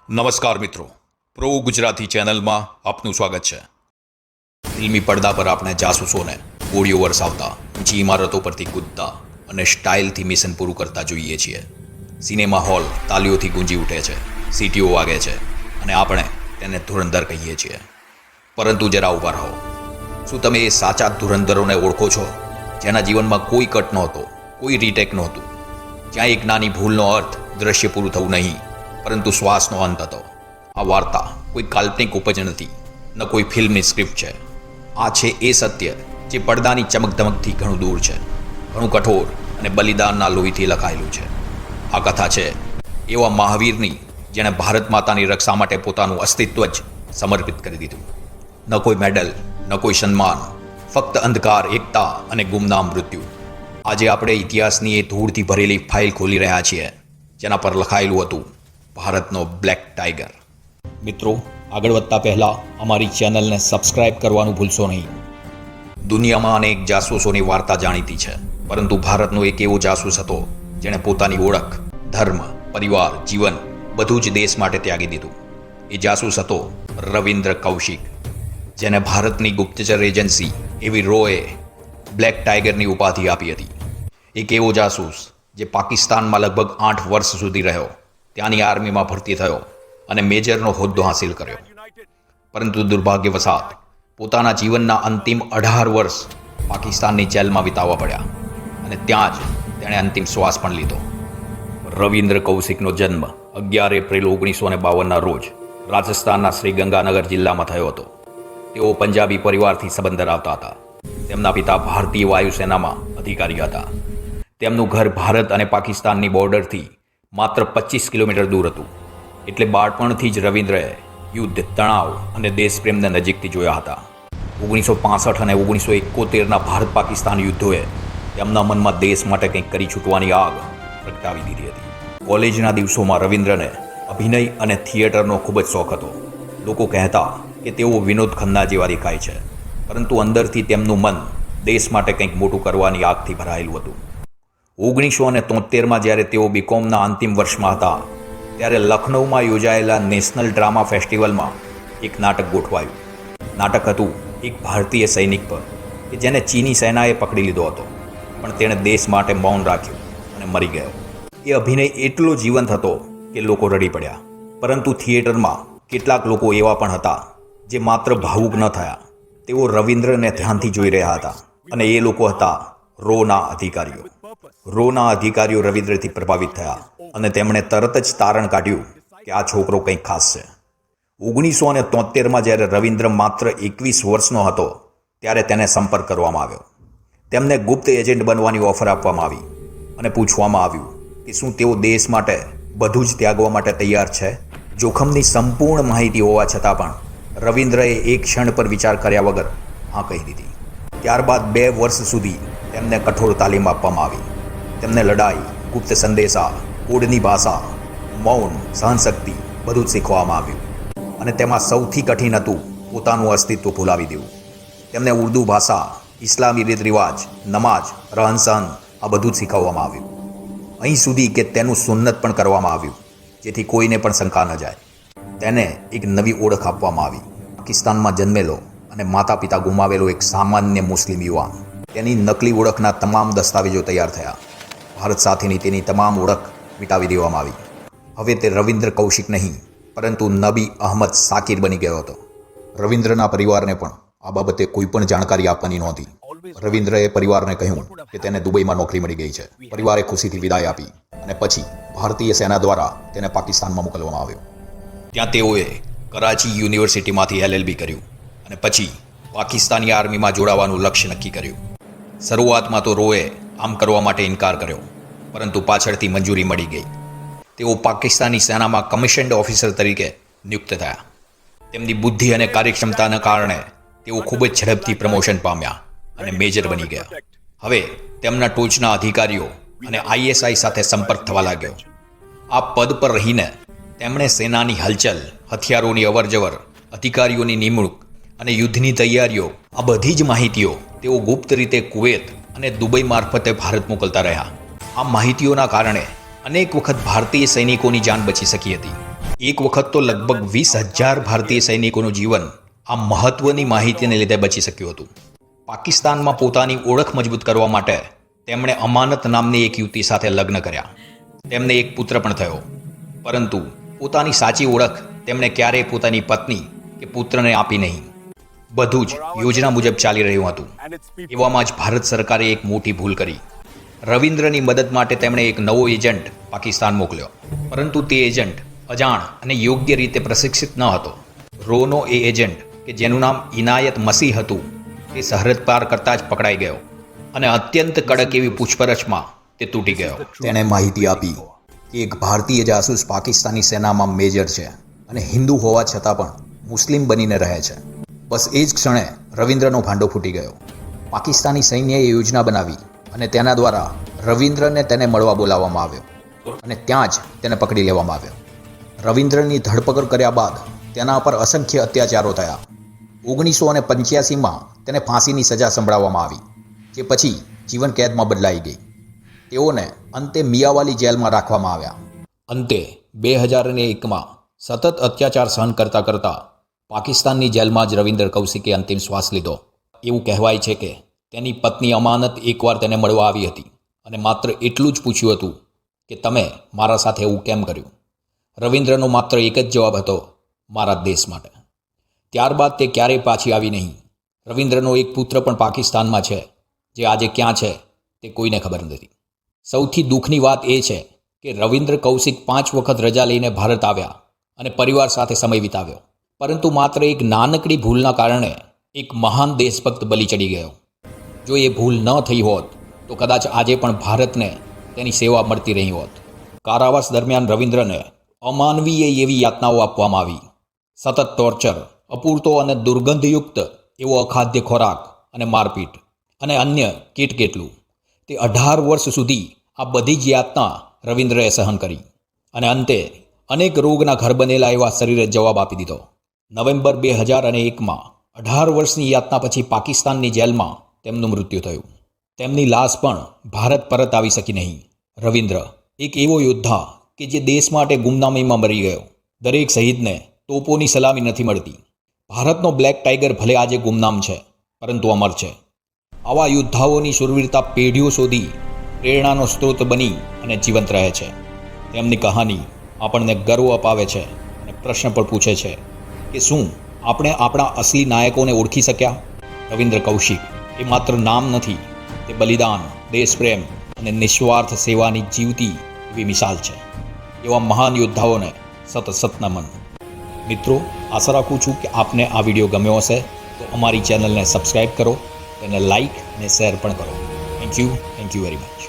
નમસ્કાર મિત્રો, પ્રો ગુજરાતી ચેનલમાં આપનું સ્વાગત છે। ફિલ્મી પડદા પર આપણે જાસૂસોને ગોળીઓ વરસાવતા, ઊંચી ઇમારતો પરથી કૂદતા અને સ્ટાઇલથી મિશન પૂરું કરતા જોઈએ છીએ। સિનેમા હોલ તાલીઓથી ગુંજી ઉઠે છે, સીટીઓ વાગે છે અને આપણે તેને ધુરંધર કહીએ છીએ। પરંતુ જરા ઊભા રહો, શું તમે એ સાચા ધુરંધરોને ઓળખો છો, જેના જીવનમાં કોઈ કટ નહોતો, કોઈ રીટેક નહોતું, જ્યાં એક નાની ભૂલનો અર્થ દ્રશ્ય પૂરું થવું નહીં પરંતુ શ્વાસનો અંત હતો? આ વાર્તા કોઈ કાલ્પનિક ઉપજ નથી, ન કોઈ ફિલ્મની સ્ક્રિપ્ટ છે। આ છે એ સત્ય જે પડદાની ચમકધમકથી ઘણું દૂર છે, ઘણું કઠોર અને બલિદાનના લોહીથી લખાયેલું છે। આ કથા છે એવા મહાવીરની જેણે ભારત માતાની રક્ષા માટે પોતાનું અસ્તિત્વ જ સમર્પિત કરી દીધું। ન કોઈ મેડલ, ન કોઈ સન્માન, ફક્ત અંધકાર, એકતા અને ગુમનામ મૃત્યુ। આજે આપણે ઇતિહાસની એ ધૂળથી ભરેલી ફાઇલ ખોલી રહ્યા છીએ જેના પર લખાયેલું હતું ભારતનો બ્લેક ટાઈગર। મિત્રો, આગળ વધતા પહેલાં અમારી ચેનલને સબસ્ક્રાઇબ કરવાનું ભૂલશો નહીં। દુનિયામાં અનેક જાસૂસોની વાર્તા જાણીતી છે, પરંતુ ભારતનો એક એવો જાસૂસ હતો જેણે પોતાની ઓળખ, ધર્મ, પરિવાર, જીવન બધું જ દેશ માટે ત્યાગી દીધું। એ જાસૂસ હતો રવિન્દ્ર કૌશિક, જેને ભારતની ગુપ્તચર એજન્સી એવી રોએ બ્લેક ટાઈગરની ઉપાધિ આપી હતી। એક એવો જાસૂસ જે પાકિસ્તાનમાં લગભગ 8 વર્ષ સુધી રહ્યો, ત્યાંની આર્મીમાં ભરતી થયો અને મેજરનો હોદ્દો હાંસિલ કર્યો, પરંતુ દુર્ભાગ્યવશાત પોતાના જીવનના અંતિમ 18 વર્ષ પાકિસ્તાનની જેલમાં વિતાવવા પડ્યા અને ત્યાં જ તેણે અંતિમ શ્વાસ પણ લીધો। રવિન્દ્ર કૌશિકનો જન્મ 11 એપ્રિલ 1952ના રોજ રાજસ્થાનના શ્રી ગંગાનગર જિલ્લામાં થયો હતો। તેઓ પંજાબી પરિવારથી સંબંધ ધરાવતા હતા। તેમના પિતા ભારતીય વાયુસેનામાં અધિકારી હતા। તેમનું ઘર ભારત અને પાકિસ્તાનની બોર્ડરથી માત્ર 25 કિલોમીટર દૂર હતું, એટલે બાળપણથી જ રવિન્દ્રએ યુદ્ધ, તણાવ અને દેશપ્રેમને નજીકથી જોયા હતા। 1965 અને 1971ના ભારત પાકિસ્તાન યુદ્ધોએ તેમના મનમાં દેશ માટે કંઈક કરી છૂટવાની આગ પ્રગટાવી દીધી હતી। કોલેજના દિવસોમાં રવિન્દ્રને અભિનય અને થિયેટરનો ખૂબ જ શોખ હતો। લોકો કહેતા કે તેઓ વિનોદ ખન્ના જેવા દેખાય છે, પરંતુ અંદરથી તેમનું મન દેશ માટે કંઈક મોટું કરવાની આગથી ભરાયેલું હતું। 1973માં જ્યારે તેઓ બીકોમના અંતિમ વર્ષમાં હતા, ત્યારે લખનૌમાં યોજાયેલા નેશનલ ડ્રામા ફેસ્ટિવલમાં એક નાટક ગોઠવાયું। નાટક હતું એક ભારતીય સૈનિક પર કે જેને ચીની સેનાએ પકડી લીધો હતો, પણ તેણે દેશ માટે મૌન રાખ્યું અને મરી ગયો। એ અભિનય એટલો જીવંત હતો કે લોકો રડી પડ્યા, પરંતુ થિયેટરમાં કેટલાક લોકો એવા પણ હતા જે માત્ર ભાવુક ન થયા, તેઓ રવિન્દ્રને ધ્યાનથી જોઈ રહ્યા હતા, અને એ લોકો હતા રોના અધિકારીઓ। રોના અધિકારીઓ રવિન્દ્રથી પ્રભાવિત થયા અને તેમણે તરત જ તારણ કાઢ્યું કે આ છોકરો કંઈક ખાસ છે। 1973માં જ્યારે રવિન્દ્ર માત્ર 21 વર્ષનો હતો, ત્યારે તેને સંપર્ક કરવામાં આવ્યો। તેમને ગુપ્ત એજન્ટ બનવાની ઓફર આપવામાં આવી અને પૂછવામાં આવ્યું કે શું તેઓ દેશ માટે બધું જ ત્યાગવા માટે તૈયાર છે। જોખમની સંપૂર્ણ માહિતી હોવા છતાં પણ રવિન્દ્રએ એક ક્ષણ પર વિચાર કર્યા વગર હા કહી દીધી। ત્યારબાદ 2 વર્ષ સુધી તેમને કઠોર તાલીમ આપવામાં આવી। તેમને લડાઈ, ગુપ્ત સંદેશા, કોડની ભાષા, મૌન, સહનશક્તિ બધું જ શીખવામાં આવ્યું, અને તેમાં સૌથી કઠિન હતું પોતાનું અસ્તિત્વ ભૂલાવી દેવું। તેમને ઉર્દુ ભાષા, ઇસ્લામી રીત રિવાજ, નમાજ, રહન સહન આ બધું જ શીખવવામાં આવ્યું, અહીં સુધી કે તેનું સુન્નત પણ કરવામાં આવ્યું, જેથી કોઈને પણ શંકા ન જાય। તેને એક નવી ઓળખ આપવામાં આવી। પાકિસ્તાનમાં જન્મેલો અને માતા પિતા ગુમાવેલો એક સામાન્ય મુસ્લિમ યુવાન, તેની નકલી ઓળખના તમામ દસ્તાવેજો તૈયાર થયા। ભારત સાથેની તેની તમામ ઓળખ મિટાવી દેવામાં આવી। હવે તે રવિન્દ્ર કૌશિક નહીં, પરંતુ નબી અહમદ સાકિર બની ગયો હતો। રવિન્દ્રના પરિવારને પણ આ બાબતે કોઈ પણ જાણકારી આપવાની નહોતી। રવિન્દ્રએ પરિવારને કહ્યું કે તેને દુબઈમાં નોકરી મળી ગઈ છે। પરિવારે ખુશીથી વિદાય આપી અને પછી ભારતીય સેના દ્વારા તેને પાકિસ્તાનમાં મોકલવામાં આવ્યો। ત્યાં તેઓએ કરાચી યુનિવર્સિટીમાંથી LLB કર્યું અને પછી પાકિસ્તાની આર્મીમાં જોડાવાનું લક્ષ્ય નક્કી કર્યું। શરૂઆતમાં તો રોએ આમ કરવા માટે ઇનકાર કર્યો, પરંતુ પાછળથી મંજૂરી મળી ગઈ। તેઓ પાકિસ્તાની સેનામાં કમિશન્ડ ઓફિસર તરીકે નિયુક્ત થયા। તેમની બુદ્ધિ અને કાર્યક્ષમતાના કારણે તેઓ ખૂબ જ ઝડપથી પ્રમોશન પામ્યા અને મેજર બની ગયા। હવે તેમના ટોચના અધિકારીઓ અને ISI સાથે સંપર્ક થવા લાગ્યો। આ પદ પર રહીને તેમણે સેનાની હલચલ, હથિયારોની અવરજવર, અધિકારીઓની નિમણૂક અને યુદ્ધની તૈયારીઓ આ બધી જ માહિતીઓ તેઓ ગુપ્ત રીતે કુવેત અને દુબઈ મારફતે ભારત મોકલતા રહ્યા। આ માહિતીઓના કારણે અનેક વખત ભારતીય સૈનિકોની જાન બચી શકી હતી, એક વખત તો લગભગ 20,000 ભારતીય સૈનિકોનું જીવન આ મહત્વની માહિતીને લીધે બચી શક્યું હતું. પાકિસ્તાનમાં પોતાની ઓળખ મજબૂત કરવા માટે તેમણે અમાનત નામની એક યુવતી સાથે લગ્ન કર્યા. તેમને એક પુત્ર પણ થયો, પરંતુ પોતાની સાચી ઓળખ તેમણે ક્યારેય પોતાની પત્ની કે પુત્રને આપી નહીં. બધું જ યોજના મુજબ ચાલી રહ્યું હતું. એવામાં જ ભારત સરકારે એક મોટી ભૂલ કરી. રવિન્દ્રની મદદ માટે તેમણે એક નવો એજન્ટ પાકિસ્તાન મોકલ્યો, પરંતુ તે એજન્ટ અજાણ અને યોગ્ય રીતે પ્રશિક્ષિત ન હતો. રોનો એ એજન્ટ કે જેનું નામ ઇનાયત મસીહ હતું, તે સરહદ પાર કરતાં જ પકડાઈ ગયો અને અત્યંત કડક એવી પૂછપરછમાં તે તૂટી ગયો. તેણે માહિતી આપી કે એક ભારતીય જાસૂસ પાકિસ્તાની સેનામાં મેજર છે અને હિન્દુ હોવા છતાં પણ મુસ્લિમ બનીને રહે છે. બસ એ જ ક્ષણે રવિન્દ્રનો ભાંડો ફૂટી ગયો. પાકિસ્તાની સૈન્યએ યોજના બનાવી અને તેના દ્વારા રવિન્દ્રને તેને મળવા બોલાવવામાં આવ્યો અને ત્યાં જ તેને પકડી લેવામાં આવ્યો. રવિન્દ્રની ધરપકડ કર્યા બાદ તેના પર અસંખ્ય અત્યાચારો થયા. 1985માં તેને ફાંસીની સજા સંભળાવવામાં આવી, જે પછી જીવન કેદમાં બદલાઈ ગઈ. તેઓને અંતે મિયાવાલી જેલમાં રાખવામાં આવ્યા. અંતે 2001માં સતત અત્યાચાર સહન કરતાં કરતાં પાકિસ્તાનની જેલમાં જ રવિન્દર કૌશિકે અંતિમ શ્વાસ લીધો. એવું કહેવાય છે કે તેની પત્ની અમાનત એકવાર તેને મળવા આવી હતી અને માત્ર એટલું જ પૂછ્યું હતું કે તમે મારા સાથે એવું કેમ કર્યું. રવિન્દ્રનો માત્ર એક જ જવાબ હતો, મારા દેશ માટે. ત્યારબાદ તે ક્યારેય પાછી આવી નહીં. રવિન્દ્રનો એક પુત્ર પણ પાકિસ્તાનમાં છે, જે આજે ક્યાં છે તે કોઈને ખબર નથી. સૌથી દુઃખની વાત એ છે કે રવિન્દ્ર કૌશિક 5 વખત રજા લઈને ભારત આવ્યા અને પરિવાર સાથે સમય વિતાવ્યો, પરંતુ માત્ર એક નાનકડી ભૂલના કારણે એક મહાન દેશભક્ત બલી ચડી ગયો. જો એ ભૂલ ન થઈ હોત તો કદાચ આજે પણ ભારતને તેની સેવા મળતી રહી હોત. કારાવાસ દરમિયાન રવિન્દ્રને અમાનવીય એવી યાતનાઓ આપવામાં આવી. સતત ટોર્ચર, અપૂરતો અને દુર્ગંધયુક્ત એવો અખાદ્ય ખોરાક અને મારપીટ અને અન્ય કેટલું. તે 18 વર્ષ સુધી આ બધી જ યાતના રવિન્દ્રએ સહન કરી અને અંતે અનેક રોગના ઘર બનેલા એવા શરીરે જવાબ આપી દીધો. નવેમ્બર 2001માં 18 વર્ષની યાતના પછી પાકિસ્તાનની જેલમાં તેમનું મૃત્યુ થયું. તેમની લાશ પણ ભારત પરત આવી શકી નહીં. રવિન્દ્ર એક એવો યોદ્ધા કે જે દેશ માટે ગુમનામીમાં મરી ગયો. દરેક શહીદને તોપોની સલામી નથી મળતી. ભારતનો બ્લેક ટાઈગર ભલે આજે ગુમનામ છે, પરંતુ અમર છે. આવા યોદ્ધાઓની શૂરવીરતા પેઢીઓ સુધી પ્રેરણાનો સ્ત્રોત બની અને જીવંત રહે છે. તેમની કહાની આપણને ગર્વ અપાવે છે અને પ્રશ્ન પણ પૂછે છે કે શું આપણે આપણા અસલી નાયકોને ઓળખી શક્યા? રવિન્દ્ર કૌશિક એ માત્ર નામ નથી, તે બલિદાન, દેશપ્રેમ અને નિસ્વાર્થ સેવાની જીવતી એવી મિસાલ છે. એવા મહાન યોદ્ધાઓને સતત નમન. મિત્રો, આશા રાખું છું કે આપને આ વિડીયો ગમ્યો હશે, તો અમારી ચેનલને સબસ્ક્રાઈબ કરો, તેને લાઈક અને શેર પણ કરો. Thank you very much.